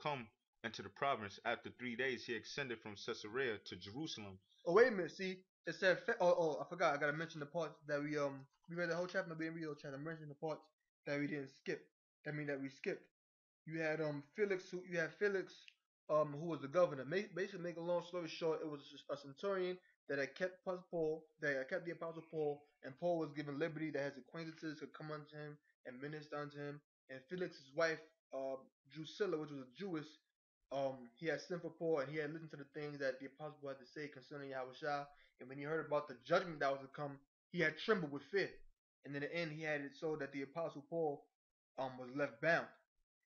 come into the province, after 3 days he ascended from Caesarea to Jerusalem. Oh wait a minute, see, it said. Oh, I forgot. I gotta mention the parts that we read the whole chapter. No, we didn't read the whole chapter. I mentioned the parts that we didn't skip. That mean that we skipped. You had Felix who was the governor. Basically, make a long story short, it was a centurion that had kept Paul, that had kept the apostle Paul, and Paul was given liberty that his acquaintances could come unto him and minister unto him. And Felix's wife, Drusilla, which was a Jewess, he had sent for Paul, and he had listened to the things that the apostle Paul had to say concerning Yahushua. And when he heard about the judgment that was to come, he had trembled with fear. And in the end, he had it so that the apostle Paul was left bound.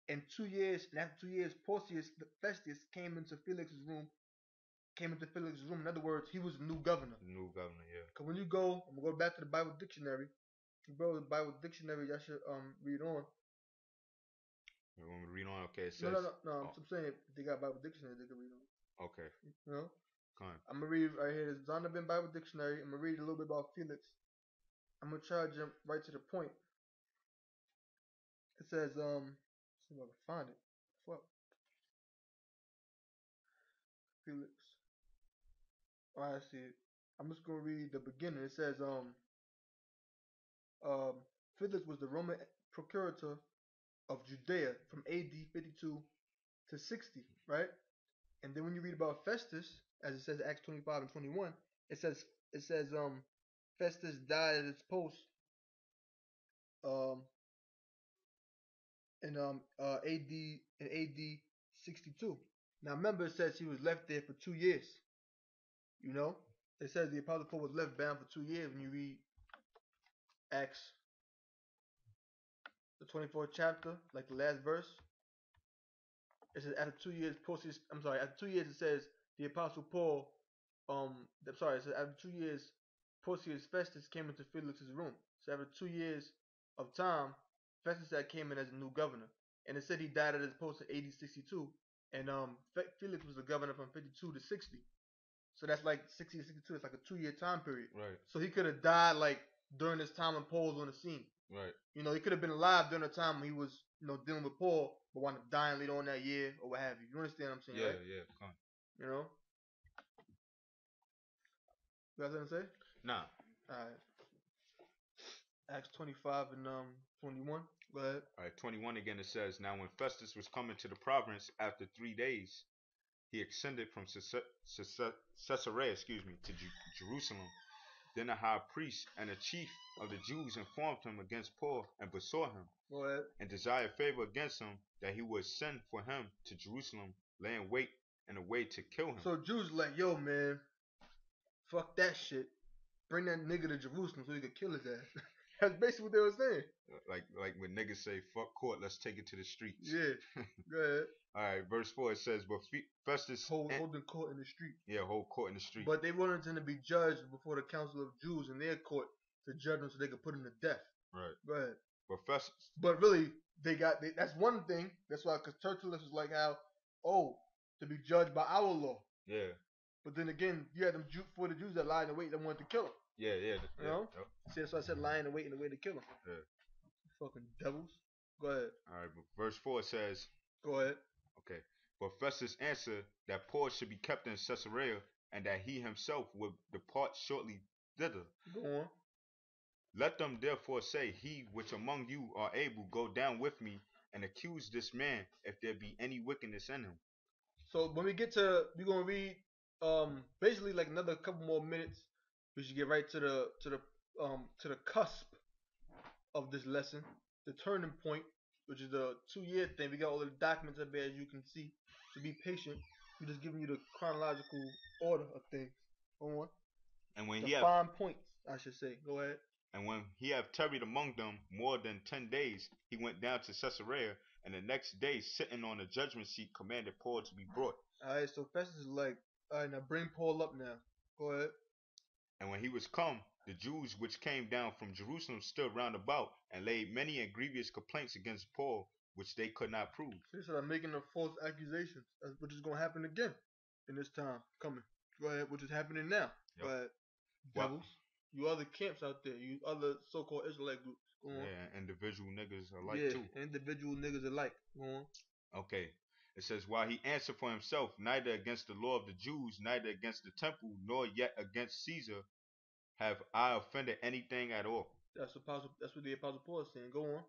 In 2 years, and after 2 years, Porcius Festus came into Felix's room. In other words, he was the new governor. New governor, yeah. Cause when you go, I'm gonna go back to the Bible dictionary. Bro, the Bible dictionary, y'all should read on. You want me to read on? Okay, it says. No. I'm saying if they got Bible dictionary, they can read on. Okay. You know. Come on. I'm gonna read right here. There's Zondervan Bible dictionary. I'm gonna read a little bit about Felix. I'm gonna try to jump right to the point. It says let's see if I can find it. Fuck. Felix. I see it. I'm just gonna read the beginning. It says um Felix was the Roman procurator of Judea from AD 52 to 60, right? And then when you read about Festus, as it says Acts 25 and 21, it says Festus died at his post um in AD 62. Now remember, it says he was left there for 2 years. You know, it says the apostle Paul was left bound for 2 years. When you read Acts, the 24th chapter, like the last verse, it says after 2 years, after 2 years, it says the apostle Paul, it says after 2 years, Porcius Festus came into Felix's room. So after 2 years of time, Festus had came in as a new governor, and it said he died at his post in AD 62, and Felix was the governor from 52 to 60. So that's like 60 to 62. It's like a 2 year time period. Right. So he could have died like during this time when Paul was on the scene. Right. You know, he could have been alive during the time when he was, dealing with Paul, but wound up dying later on that year or what have you. You understand what I'm saying, Yeah, right? yeah. Come on. You know? You got something to say? Nah. Alright. Acts 25 and 21. Go ahead. Alright, 21 again, it says, now when Festus was coming to the province after 3 days, he ascended from Caesarea, to Jerusalem. Then the high priest and the chief of the Jews informed him against Paul and besought him, Go ahead. and desired favor against him that he would send for him to Jerusalem, laying wait in a way to kill him. So Jews like, yo man, fuck that shit. Bring that nigga to Jerusalem so he could kill his ass. That's basically what they were saying. Like when niggas say, fuck court, let's take it to the streets. Yeah. Go ahead. Alright, verse 4, it says, but Festus... Holding court in the street. Yeah, hold court in the street. But they wanted him to be judged before the council of Jews in their court to judge him so they could put him to death. Right. Go ahead. But Festus... But really, that's one thing. That's why, because Tertullus was like how, to be judged by our law. Yeah. But then again, you had them for the Jews that lied in wait that wanted to kill him. Yeah. You know? See, that's why I said lying in wait in the way to kill him. Yeah. Fucking devils. Go ahead. Alright, but verse 4 says... Go ahead. Okay. But Festus answered that Paul should be kept in Caesarea, and that he himself would depart shortly thither. Go on. Let them therefore say, he which among you are able, go down with me, and accuse this man, if there be any wickedness in him. So when we're gonna read basically like another couple more minutes. We should get right to the cusp of this lesson, the turning point, which is the 2 year thing. We got all the documents up there, as you can see. So be patient. We're just giving you the chronological order of things. Go on. And when the 5 points, I should say. Go ahead. And when he had tarried among them more than 10 days, he went down to Caesarea, and the next day, sitting on the judgment seat, commanded Paul to be brought. Alright, so Festus is like, alright, now bring Paul up now. Go ahead. And when he was come, the Jews which came down from Jerusalem stood round about, and laid many and grievous complaints against Paul, which they could not prove. So they started making the false accusations, which is going to happen again in this time coming. Go ahead, which is happening now. Yep. Go ahead. Devils. You other camps out there, you other so-called Israelite groups. Go on. Yeah, individual niggas alike too. Yeah, individual niggas alike. Go on. Okay. It says, while he answered for himself, neither against the law of the Jews, neither against the temple, nor yet against Caesar have I offended anything at all. That's what the Apostle Paul is saying. Go on.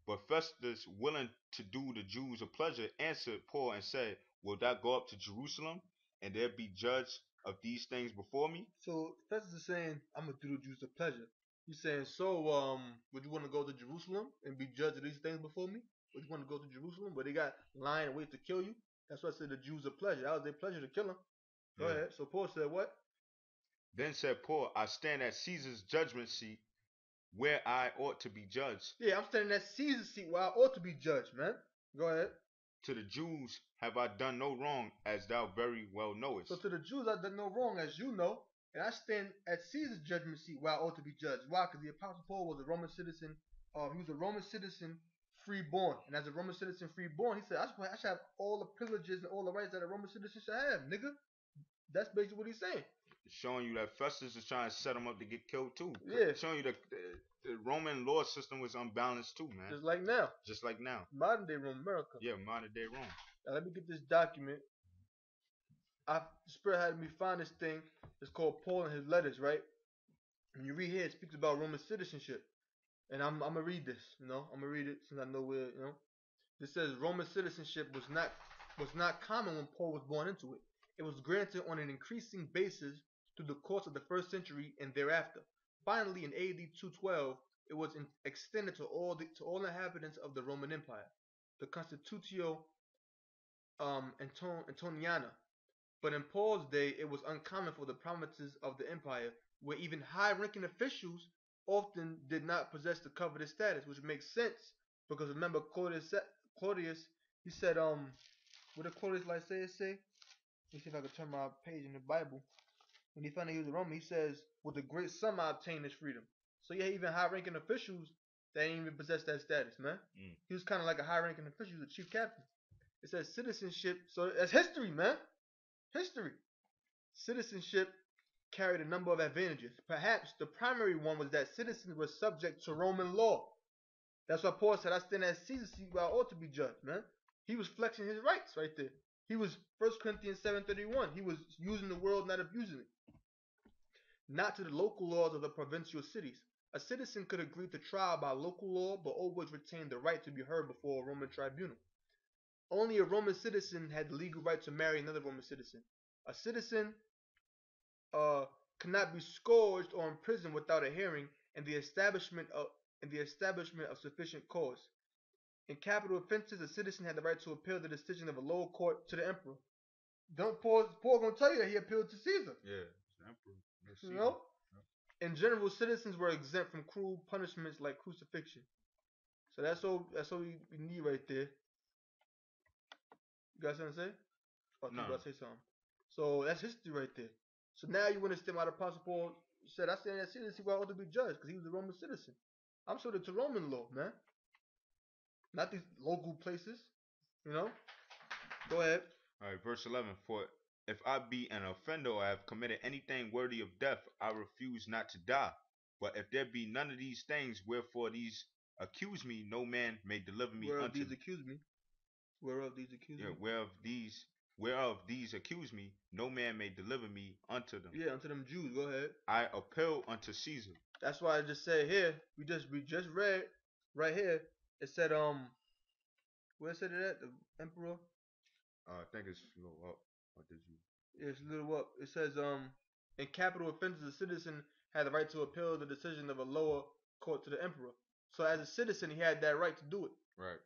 But Festus, willing to do the Jews a pleasure, answered Paul and said, wilt thou go up to Jerusalem, and there be judged of these things before me? So Festus is saying, I'm gonna do the Jews a pleasure. He's saying, so would you want to go to Jerusalem and be judged of these things before me? Would you want to go to Jerusalem where they got lying and wait to kill you? That's why I said the Jews a pleasure. That was their pleasure to kill him. Go Yeah. ahead. So Paul said what? Then said Paul, I stand at Caesar's judgment seat where I ought to be judged. Yeah, I'm standing at Caesar's seat where I ought to be judged, man. Go ahead. To the Jews have I done no wrong, as thou very well knowest. So to the Jews I've done no wrong, as you know, and I stand at Caesar's judgment seat where I ought to be judged. Why? Because the Apostle Paul was a Roman citizen. He was a Roman citizen, freeborn, and as a Roman citizen, freeborn, he said, I should have all the privileges and all the rights that a Roman citizen should have, nigga. That's basically what he's saying. Showing you that Festus is trying to set him up to get killed too. Yeah. Showing you that the Roman law system was unbalanced too, man. Just like now. Just like now. Modern day Rome, America. Yeah, modern day Rome. Now let me get this document. The Spirit had me find this thing. It's called Paul and his letters, right? When you read here, it speaks about Roman citizenship. And I'm gonna read this, I'm gonna read it since I know where. This says Roman citizenship was not common when Paul was born into it. It was granted on an increasing basis through the course of the first century and thereafter. Finally, in AD 212, it was extended to all inhabitants of the Roman Empire. The Constitutio Antoniana. But in Paul's day, it was uncommon for the provinces of the empire, where even high-ranking officials often did not possess the coveted status, which makes sense because remember Claudius, he said, what did Claudius Lysias say? Let me see if I can turn my page in the Bible. When he found out he was a Roman, he says, with a great sum I obtained this freedom. So yeah, even high-ranking officials, they didn't even possess that status, man. He was kind of like a high-ranking official, the chief captain. It says citizenship, so that's history, man. History. Citizenship carried a number of advantages. Perhaps the primary one was that citizens were subject to Roman law. That's why Paul said, I stand at Caesar's seat where I ought to be judged, man. He was flexing his rights right there. He was 1 Corinthians 7:31. He was using the world, not abusing it. Not to the local laws of the provincial cities. A citizen could agree to trial by local law, but always retain the right to be heard before a Roman tribunal. Only a Roman citizen had the legal right to marry another Roman citizen. A citizen cannot be scourged or imprisoned without a hearing and the establishment of sufficient cause. In capital offenses, a citizen had the right to appeal the decision of a lower court to the emperor. Don't Paul gonna tell you that he appealed to Caesar. Yeah, it's the emperor. You know? In general, citizens were exempt from cruel punishments like crucifixion. So that's all we need right there. You got something to say? Oh, I think you about to say something. So that's history right there. So now you understand why the Apostle Paul said, I stand at Caesar to see where I ought to be judged, because he was a Roman citizen. I'm subject to Roman law, man. Not these local places. Go ahead. Alright, verse 11. For if I be an offender or have committed anything worthy of death, I refuse not to die. But if there be none of these things, wherefore these accuse me, no man may deliver me Whereof unto these accuse me. Whereof these accuse me. Whereof these accuse me, no man may deliver me unto them. Yeah, unto them Jews. Go ahead. I appeal unto Caesar. That's why I just said here. We just read right here. It said where said it at? The emperor. I think it's a little up. Or did you? It's a little up. It says in capital offenses, a citizen had the right to appeal the decision of a lower court to the emperor. So as a citizen, he had that right to do it. Right.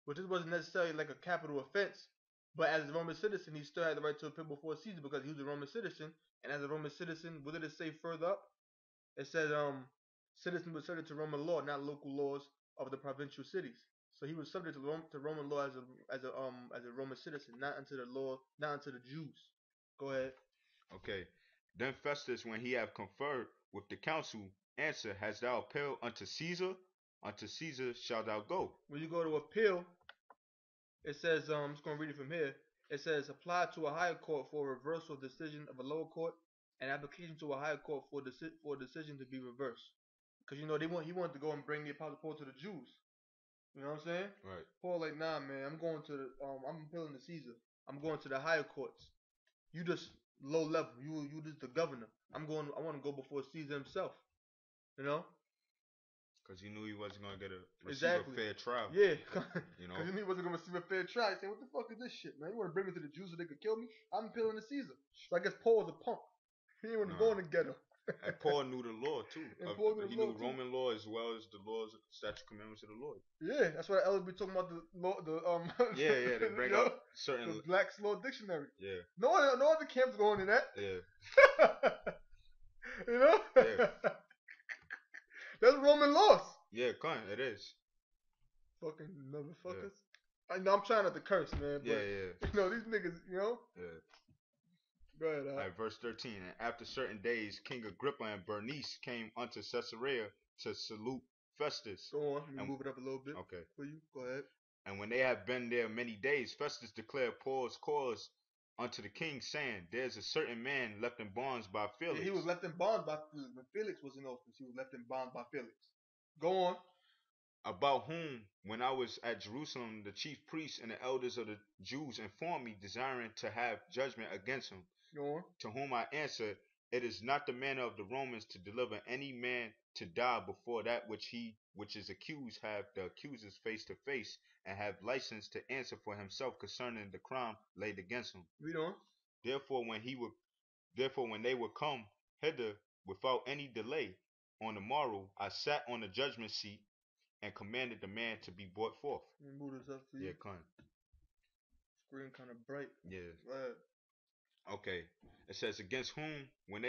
But this wasn't necessarily like a capital offense. But as a Roman citizen, he still had the right to appeal before Caesar because he was a Roman citizen. And as a Roman citizen, what did it say further up? It said citizens were subject to Roman law, not local laws of the provincial cities. So he was subject to Roman law as a Roman citizen, not unto the law, not unto the Jews. Go ahead. Okay. Then Festus, when he had conferred with the council, answered, Hast thou appealed unto Caesar? Unto Caesar shalt thou go. When you go to appeal, it says, I'm just going to read it from here. It says, apply to a higher court for a reversal of decision of a lower court, and application to a higher court for a decision to be reversed. Because he wanted to go and bring the Apostle Paul to the Jews. You know what I'm saying? Right. Paul like, nah, man, I'm going to the I'm appealing to Caesar. I'm going to the higher courts. You just low level. You just the governor. I want to go before Caesar himself. You know? Because he knew he wasn't going to receive a Exactly. fair trial. Yeah. You know? Because he knew he wasn't going to receive a fair trial. He said, what the fuck is this shit, man? You want to bring me to the Jews so they could kill me? I'm appealing to Caesar. So I guess Paul was a punk. He didn't want to go in the ghetto. And Paul knew the law too. And Paul knew He the law knew too. Roman law as well as the laws, statute commandments of the Lord. Yeah, that's why Ellis be talking about the law, Yeah, they bring up certain the Black's Law Dictionary. Yeah. No other camp's going in that. Yeah. You know? Yeah. That's Roman laws. Yeah, it is. Fucking motherfuckers. Yeah. I know I'm trying not to curse, man, but you know, these niggas, you know? Yeah. Go ahead, All right, verse 13. And after certain days, King Agrippa and Bernice came unto Caesarea to salute Festus. Go on, let me move it up a little bit. Okay. For you, go ahead. And when they had been there many days, Festus declared Paul's cause unto the king, saying, there's a certain man left in bonds by Felix. Yeah, he was left in bonds by Felix. When Felix was in office, he was left in bonds by Felix. Go on. About whom, when I was at Jerusalem, the chief priests and the elders of the Jews informed me, desiring to have judgment against him. Go on. To whom I answered, it is not the manner of the Romans to deliver any man to die before that which is accused have the accusers face to face, and have license to answer for himself concerning the crime laid against him. Read on. Therefore when they would come hither without any delay, on the morrow I sat on the judgment seat and commanded the man to be brought forth. Let me move this up for you. Yeah, come. Screen kind of bright. Yeah. Go ahead. Okay. It says, against whom, when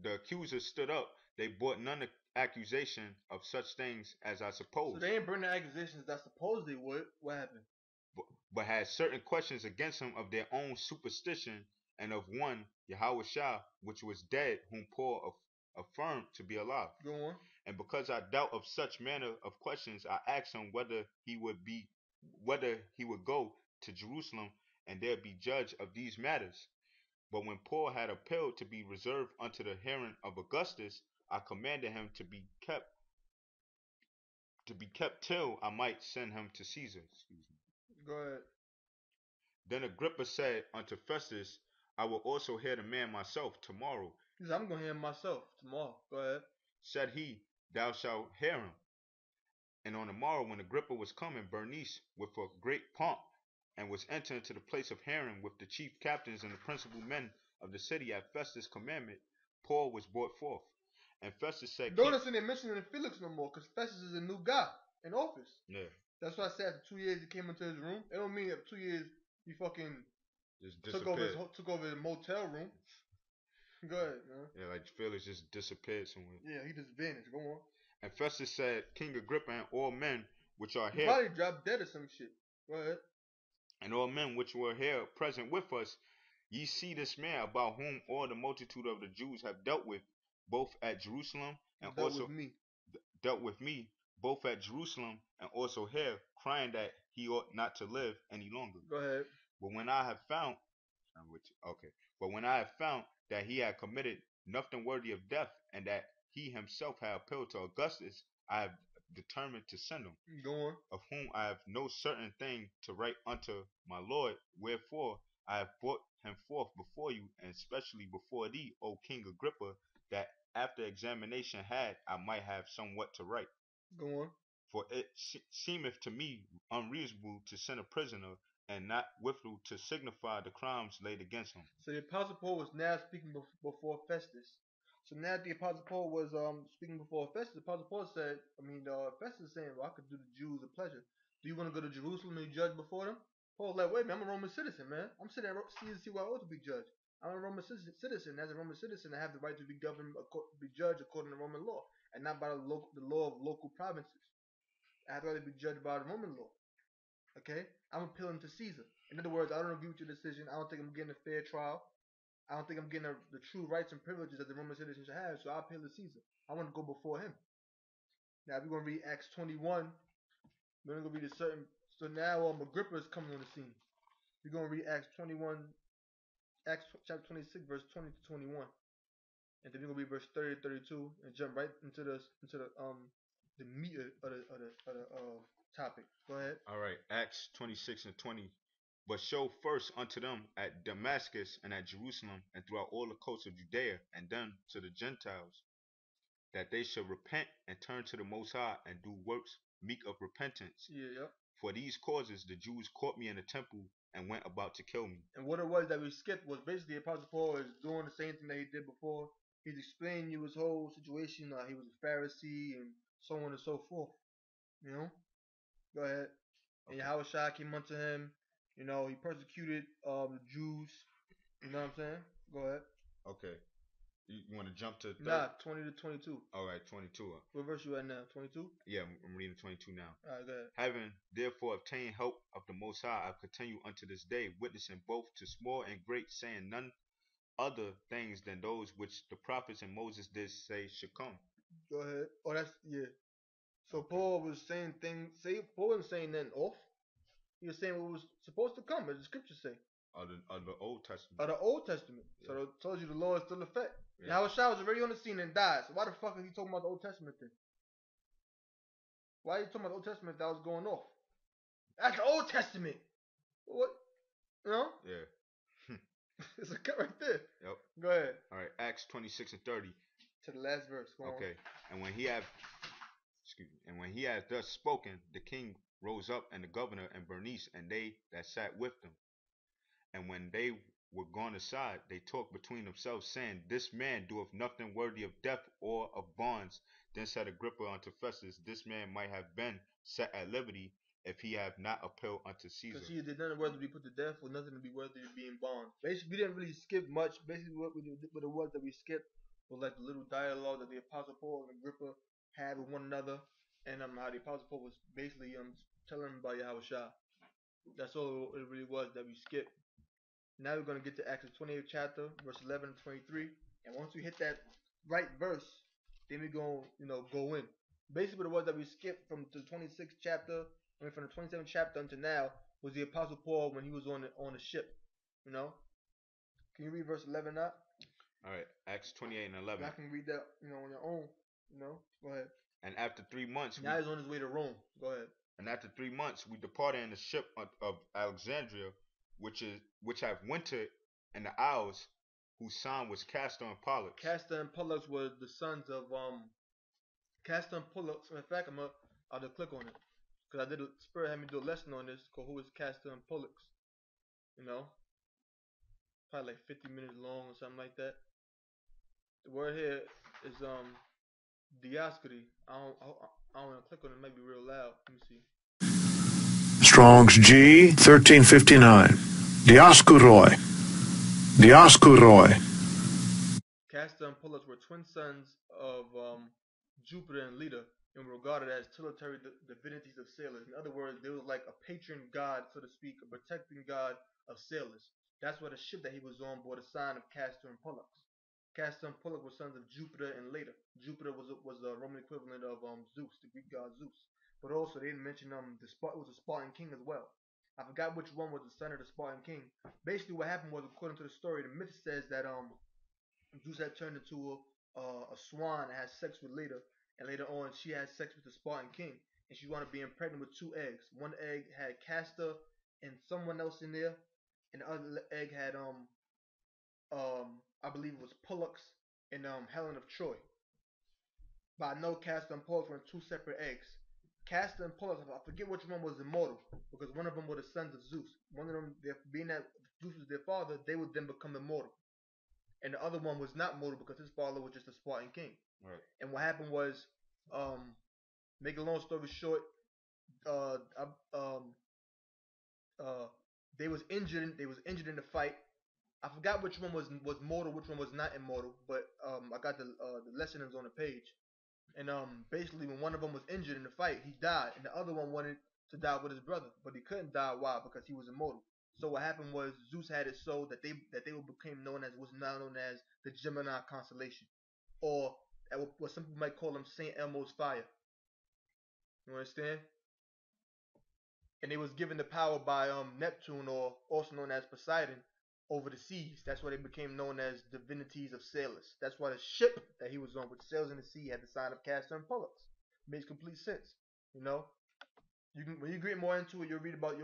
the accusers stood up, they brought none accusation of such things as I suppose. So they ain't bring the accusations that supposed they would. What happened? But had certain questions against him of their own superstition, and of one, Yahushua, which was dead, whom Paul affirmed to be alive. Go on. And because I doubt of such manner of questions, I asked him whether he would go to Jerusalem and there be judge of these matters. But when Paul had appealed to be reserved unto the hearing of Augustus, I commanded him to be kept till I might send him to Caesar. Excuse me. Go ahead. Then Agrippa said unto Festus, I will also hear the man myself tomorrow. He said, I'm going to hear him myself tomorrow. Go ahead. Said he, thou shalt hear him. And on the morrow, when Agrippa was coming, Bernice, with a great pomp, and was entering to the place of hearing with the chief captains and the principal men of the city at Festus' commandment, Paul was brought forth. And Festus said, notice they ain't mentioning Felix no more, because Festus is a new guy in office. Yeah. That's why I said after 2 years he came into his room. It don't mean after 2 years he fucking just took over his motel room. Go ahead, man. Yeah, like Felix just disappeared somewhere. Yeah, he just vanished. Go on. And Festus said, King Agrippa and all men which are he here. Probably dropped dead or some shit. Go ahead. And all men which were here present with us, ye see this man about whom all the multitude of the Jews have dealt with, both at Jerusalem and dealt with me, both at Jerusalem and also here, crying that he ought not to live any longer. Go ahead. But when I have found, that he had committed nothing worthy of death, and that he himself had appealed to Augustus, I have determined to send him. Go on. Of whom I have no certain thing to write unto my Lord, wherefore I have brought him forth before you, and especially before thee, O King Agrippa, that after examination had, I might have somewhat to write. Go on. For it seemeth to me unreasonable to send a prisoner, and not withal to signify the crimes laid against him. So the Apostle Paul was now speaking before Festus. So now the Apostle Paul was speaking before Festus. The Apostle Paul said, Festus is saying, well, I could do the Jews a pleasure. Do you want to go to Jerusalem and judge before them? Paul's like, wait a minute, I'm a Roman citizen, man. I'm sitting at Caesar see where I ought to be judged. I'm a Roman citizen. As a Roman citizen, I have the right to be governed, be judged according to Roman law, and not by the law of local provinces. I have the right to be judged by the Roman law. Okay? I'm appealing to Caesar. In other words, I don't agree with your decision. I don't think I'm getting a fair trial. I don't think I'm getting the true rights and privileges that the Roman citizens should have, so I appeal to Caesar. I want to go before him. Now, if we're going to read Acts 21, we're going to read a certain... So now Agrippa is coming on the scene. We're going to read Acts chapter 26, verse 20 to 21. And then we're going to read verse 30 to 32 and jump right into the the meat of the topic. Go ahead. All right, Acts 26 and 20. But show first unto them at Damascus and at Jerusalem and throughout all the coasts of Judea, and then to the Gentiles, that they should repent and turn to the Most High and do works meek of repentance. Yeah, yep. For these causes the Jews caught me in the temple and went about to kill me. And what it was that we skipped was basically Apostle Paul is doing the same thing that he did before. He's explaining you his whole situation. He was a Pharisee and so on and so forth. You know? Go ahead. And Okay. Yahushua came unto him. He persecuted the Jews. You know what I'm saying? Go ahead. Okay. You want to jump to 30? Nah, 20 to 22. All right, 22. What verse you at now? 22? Yeah, I'm reading 22 now. All right, go ahead. Having therefore obtained help of the Most High, I continue unto this day, witnessing both to small and great, saying none other things than those which the prophets and Moses did say should come. Go ahead. Oh, that's, yeah. So Okay. Paul was saying things. Paul wasn't saying nothing off. He was saying what was supposed to come, as the scriptures say. Of the Old Testament. Of the Old Testament. Yeah. So it tells you the law is still in effect. Yeah. Yahushua was already on the scene and died. So why the fuck is he talking about the Old Testament then? Why are you talking about the Old Testament if that was going off? That's the Old Testament. What? You know? Yeah. It's a cut right there. Yep. Go ahead. All right. Acts 26 and 30. To the last verse. Go Okay. on. And when he had thus spoken, the king rose up, and the governor and Bernice and they that sat with them. And when they were gone aside, they talked between themselves, saying, This man doeth nothing worthy of death or of bonds. Then said Agrippa unto Festus, This man might have been set at liberty if he have not appealed unto Caesar. Because he did nothing worthy to be put to death or nothing to be worthy of being bound. Basically, we didn't really skip much. Basically, what it was that we skipped was like the little dialogue that the Apostle Paul and Agrippa had with one another, and how the Apostle Paul was basically telling him about Yahushua. That's all it really was that we skipped. Now we're going to get to Acts 28th chapter, verse 11 and 23. And once we hit that right verse, then we go in. Basically, what it was that we skipped from the 26th chapter, from the 27th chapter until now, was the Apostle Paul when he was on the ship. Can you read verse 11 now? All right, Acts 28 and 11. I can read that, on your own. Go ahead. And after 3 months, now he's on his way to Rome. Go ahead. And after 3 months, we departed in the ship of Alexandria, which have wintered in the Isles, whose sign was Castor and Pollux. Castor and Pollux were the sons of Castor and Pollux. In fact, I'll just click on it because Spirit had me do a lesson on this called "Who is Castor and Pollux?" Probably like 50 minutes long or something like that. The word here is Dioscody. I don't want to click on it. It might be real loud. Let me see. Strong's G 1359. Dioscoroi. Dioscoroi. Castor and Pollux were twin sons of Jupiter and Leda, and were regarded as tutelary divinities of sailors. In other words, they were like a patron god, so to speak, a protecting god of sailors. That's why the ship that he was on bore the sign of Castor and Pollux. Castor and Pollux were sons of Jupiter and Leda. Jupiter was the Roman equivalent of Zeus, the Greek god Zeus. But also they didn't mention it was a Spartan king as well. I forgot which one was the son of the Spartan king. Basically, what happened was, according to the story, the myth says that Zeus had turned into a swan and had sex with Leda, and later on she had sex with the Spartan king, and she wound up being pregnant with 2 eggs. One egg had Castor and someone else in there, and the other egg had I believe it was Pollux and Helen of Troy. But I know Castor and Pollux were in 2 separate eggs. Castor and Pollux, I forget which one was immortal, because one of them were the sons of Zeus. One of them, being that Zeus was their father, they would then become immortal. And the other one was not mortal because his father was just a Spartan king. Right. And what happened was, make a long story short, they was injured. They was injured in the fight. I forgot which one was mortal, which one was not immortal. But I got the lessons on the page. And basically, when one of them was injured in the fight, he died, and the other one wanted to die with his brother, but he couldn't die. Why? Because he was immortal. So what happened was Zeus had it so that they became known as what's now known as the Gemini constellation, or what some people might call them Saint Elmo's fire. You understand? And they was given the power by Neptune, or also known as Poseidon, over the seas. That's why they became known as divinities of sailors. That's why the ship that he was on, which sails in the sea, had the sign of Castor and Pollux. makes complete sense. You know, when you get more into it, you'll hear about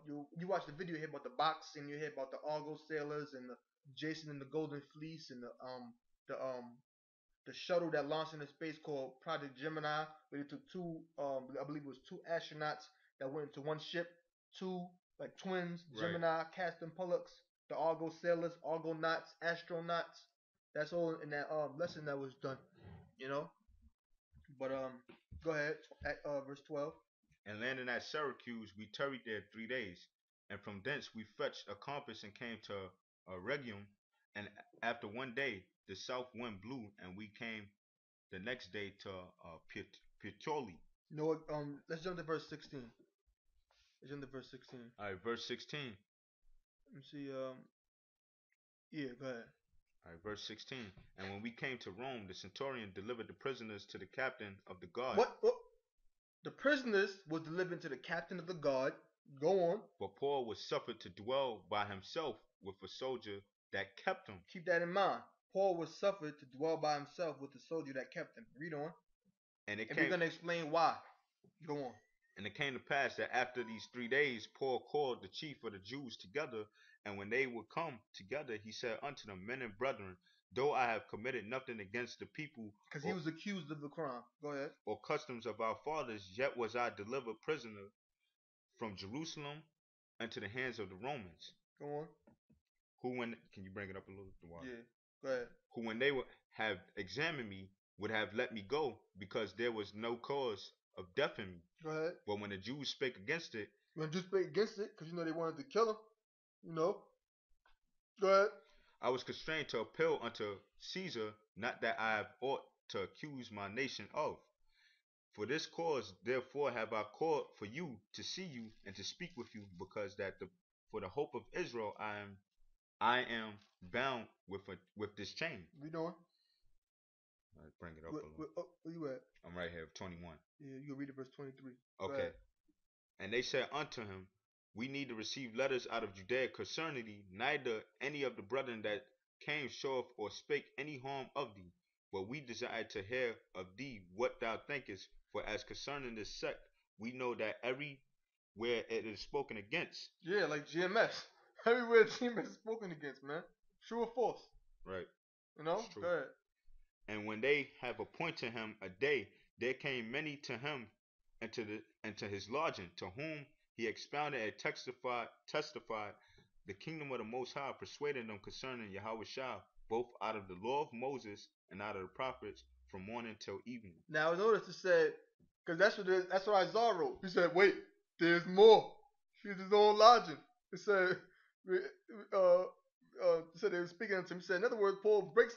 you watch the video, you hear about the boxing, you hear about the Argo sailors and the Jason and the Golden Fleece and the the shuttle that launched into space called Project Gemini, where they took two I believe it was two astronauts that went into one ship, two like twins, Right. Gemini, Castor and Pollux, the Argo sailors, Argonauts, astronauts. That's all in that lesson that was done. You know, but go ahead at verse 12. And landing at Syracuse, we tarried there 3 days, and from thence we fetched a compass and came to Rhegium. And after one day, the south wind blew, and we came the next day to Puteoli. You know what? Let's jump to verse 16. Let's jump to verse 16. All right, verse 16. Let me see. Yeah, go ahead. All right, verse 16. And when we came to Rome, the centurion delivered the prisoners to the captain of the guard. What? The prisoners was delivered to the captain of the guard. Go on. But Paul was suffered to dwell by himself with a soldier that kept him. Keep that in mind. Paul was suffered to dwell by himself with the soldier that kept him. Read on. And we're going to explain why. Go on. And it came to pass that after these 3 days, Paul called the chief of the Jews together, and when they would come together, he said unto them, Men and brethren, though I have committed nothing against the people, because he was accused of the crime. Go ahead. Or customs of our fathers, yet was I delivered prisoner from Jerusalem into the hands of the Romans. Go on. Can you bring it up a little? Yeah, go ahead. Who, when they would have examined me, would have let me go, because there was no cause of death in me. Go ahead. But when the Jews spake against it, because they wanted to kill him, Go ahead. I was constrained to appeal unto Caesar, not that I have aught to accuse my nation of. For this cause, therefore, have I called for you to see you and to speak with you, because that for the hope of Israel I am bound with this chain. We doing? All right, bring it up a little. Where you at? I'm right here, 21. Yeah, you can read it, verse 23. Okay. And they said unto him, We need to receive letters out of Judea concerning thee, neither any of the brethren that came showeth or spake any harm of thee. But we desire to hear of thee what thou thinkest, for as concerning this sect, we know that everywhere it is spoken against. Yeah, like GMS. Everywhere GMS is spoken against, man. True or false? Right. Go ahead. And when they have appointed him a day, there came many to him into his lodging, to whom he expounded and testified the kingdom of the Most High, persuading them concerning Yahweh Shah, both out of the law of Moses and out of the prophets, from morning till evening. Now notice it said, because that's what Izar wrote. He said, "Wait, there's more." He's his own lodging. It said, said they were speaking to him. He said, in other words, Paul, break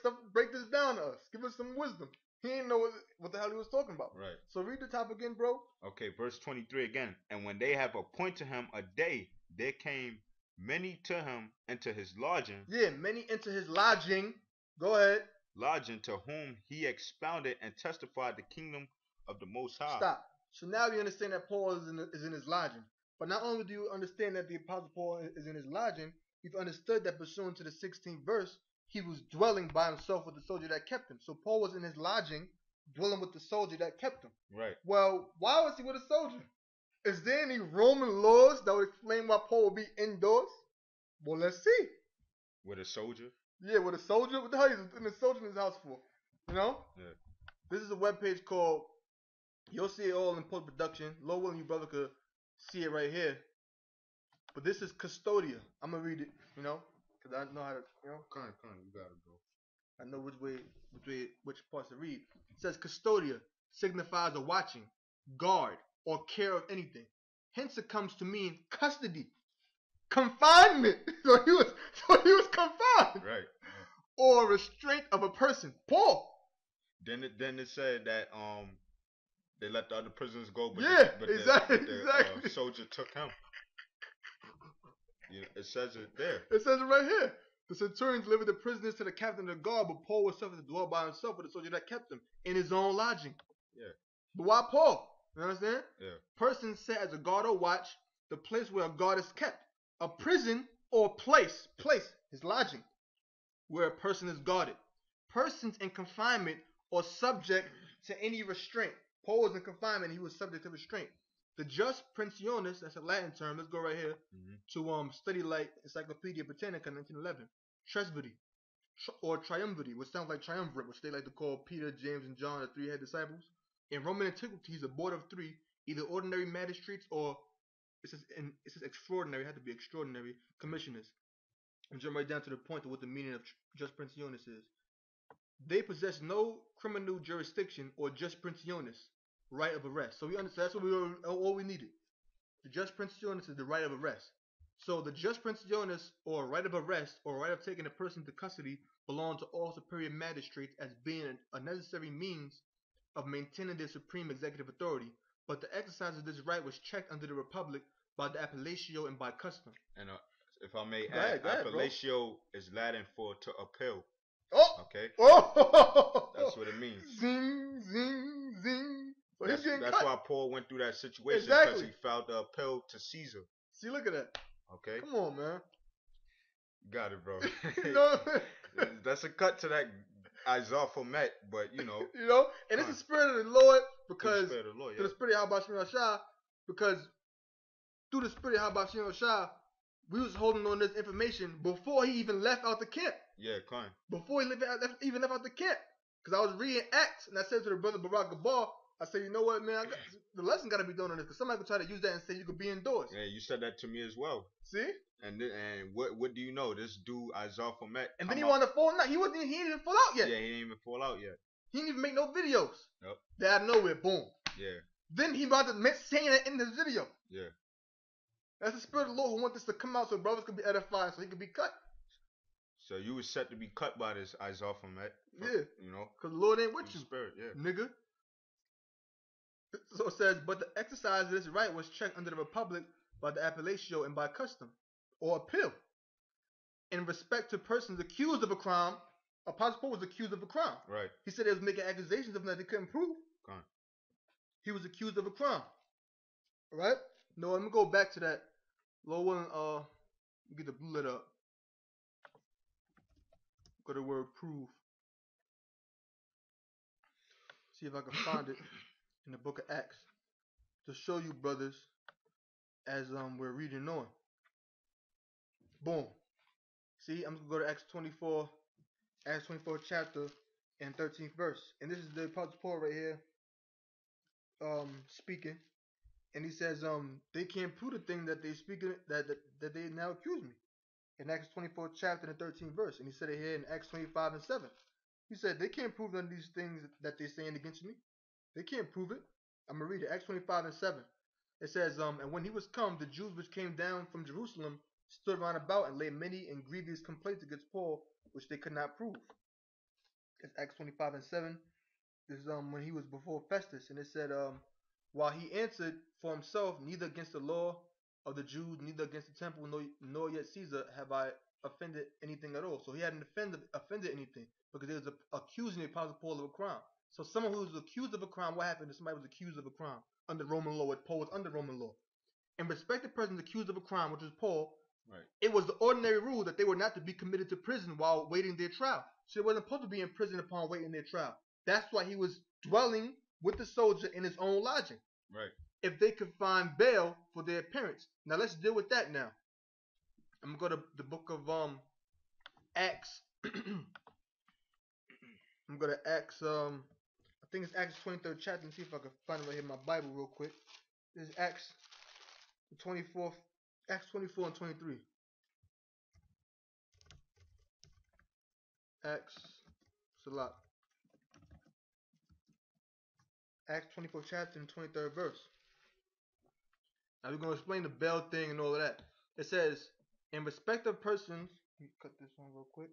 this down to us. Give us some wisdom. He didn't know what the hell he was talking about. Right. So read the top again, bro. Okay, verse 23 again. And when they have appointed him a day, there came many to him into his lodging. Yeah, many into his lodging. Go ahead. Lodging, to whom he expounded and testified the kingdom of the Most High. Stop. So now we understand that Paul is in his lodging. But not only do you understand that the Apostle Paul is in his lodging, you've understood that pursuant to the 16th verse, he was dwelling by himself with the soldier that kept him. So Paul was in his lodging, dwelling with the soldier that kept him. Right. Well, why was he with a soldier? Is there any Roman laws that would explain why Paul would be indoors? Well, let's see. With a soldier? Yeah, with a soldier? What the hell is a soldier in his house for? Yeah. This is a webpage called, you'll see it all in post-production. Lord willing, you brother could see it right here. But this is Custodia. I'm going to read it, because I know how to, Come on, you gotta go. I know which parts to read. It says Custodia signifies a watching, guard, or care of anything. Hence it comes to mean custody, confinement. So he was confined. Right. Or restraint of a person. Paul. Then it said that they let the other prisoners go, but exactly. The soldier took him. It says it there. It says it right here. The centurion delivered the prisoners to the captain of the guard, but Paul was suffered to dwell by himself with the soldier that kept him in his own lodging. Yeah. But why Paul? You understand? Yeah. Person set as a guard or watch, the place where a guard is kept. A prison or place, his lodging, where a person is guarded. Persons in confinement or subject to any restraint. Paul was in confinement. He was subject to restraint. The jus pensionis, that's a Latin term. Let's go right here to study like Encyclopedia Britannica 1911. Tresvity or triumvirate, which sounds like triumvirate, which they like to call Peter, James, and John, the three head disciples. In Roman antiquities, a board of three, either ordinary magistrates or it says extraordinary, it had to be extraordinary commissioners. And jump right down to the point of what the meaning of jus pensionis is. They possess no criminal jurisdiction or jus pensionis, right of arrest. So we understand that's what all we needed. The jus pensionis is the right of arrest. So the jus pensionis or right of arrest or right of taking a person to custody belong to all superior magistrates as being a necessary means of maintaining their supreme executive authority. But the exercise of this right was checked under the Republic by the appellatio and by custom. And if I may add, appellatio is Latin for to appeal. Oh, okay. Oh, that's what it means. Zing, zing, zing. So that's why Paul went through that situation because he filed the appeal to Caesar. See, look at that. Okay. Come on, man. Got it, bro. No. That's a cut to that izar format, but you know. And it's the spirit of the Lord because the spirit of the Lord, through the spirit of Habashim Shah, because through the spirit of Habashim Shah, we was holding on this information before he even left out the camp. Yeah, kind. Before he even left out the camp. Because I was reading Acts, and I said to the brother Barack Gabar, I said, you know what, man, the lesson got to be done on this, because somebody could try to use that and say you could be indoors. Yeah, you said that to me as well. See? And what do you know? This dude, Izar Format. And then he wanted to fall out. He didn't even fall out yet. Yeah, he didn't even fall out yet. He didn't even make no videos. Nope. Then out of nowhere, boom. Yeah. Then he about to saying that in the video. Yeah. That's the spirit of the Lord who wants this to come out so brothers could be edified, so he could be cut. So you was set to be cut by this Izar Format. Yeah. You know? Because the Lord ain't with you. Spirit, yeah. Nigga. So it says, but the exercise of this right was checked under the Republic by the appellatio and by custom, or appeal. In respect to persons accused of a crime, Apostle Paul was accused of a crime. Right. He said they was making accusations of him that they couldn't prove. Come on. He was accused of a crime. Alright? No, let me go back to that. Lord willing, get the blue letter up. Go to the word prove. See if I can find it in the book of Acts. To show you, brothers, as we're reading on. Boom. See, I'm going to go to Acts 24 chapter and 13th verse. And this is the Apostle Paul right here speaking. And he says, they can't prove the thing that they speaking that they now accuse me. In Acts 24 chapter and 13th verse. And he said it here in Acts 25 and 7. He said, they can't prove none of these things that they're saying against me. They can't prove it. I'm going to read it. Acts 25 and 7. It says, and when he was come, the Jews which came down from Jerusalem stood round about and laid many and grievous complaints against Paul, which they could not prove. It's Acts 25 and 7. This is when he was before Festus. And it said, while he answered for himself, neither against the law of the Jews, neither against the temple, nor yet Caesar have I offended anything at all. So he hadn't offended anything because they was accusing the Apostle Paul of a crime. So someone who was accused of a crime, what happened if somebody was accused of a crime under Roman law? What Paul was under Roman law. And respected persons accused of a crime, which was Paul, right. It was the ordinary rule that they were not to be committed to prison while waiting their trial. So they wasn't supposed to be in prison upon waiting their trial. That's why he was dwelling with the soldier in his own lodging. Right. If they could find bail for their appearance. Now let's deal with that now. I'm going to go to the book of Acts. I'm going to Acts, I think it's Acts 23rd chapter. Let me see if I can find it right here in my Bible real quick. This is Acts 24 and 23. Acts 24 chapter and 23rd verse. Now we're going to explain the bail thing and all of that. It says, in respect of persons, let me cut this one real quick.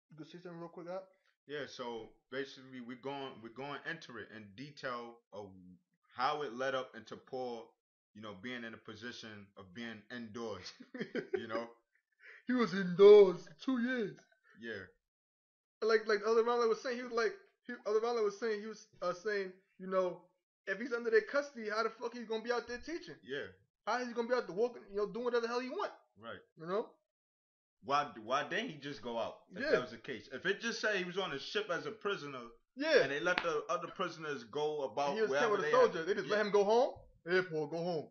You can see something real quick, up? Yeah, so basically we're going to enter it in detail of how it led up into Paul, being in a position of being indoors. He was indoors 2 years. Yeah. Like other Ronald was saying, he was saying, if he's under their custody, how the fuck he's gonna be out there teaching? Yeah. How is he gonna be out there walking, doing whatever the hell he want? Right. Why didn't he just go out if that was the case? If it just said he was on a ship as a prisoner Yeah. And they let the other prisoners go about He was sent wherever with a they soldier. had. They just Yeah. let him go home. Hey, Paul, go home.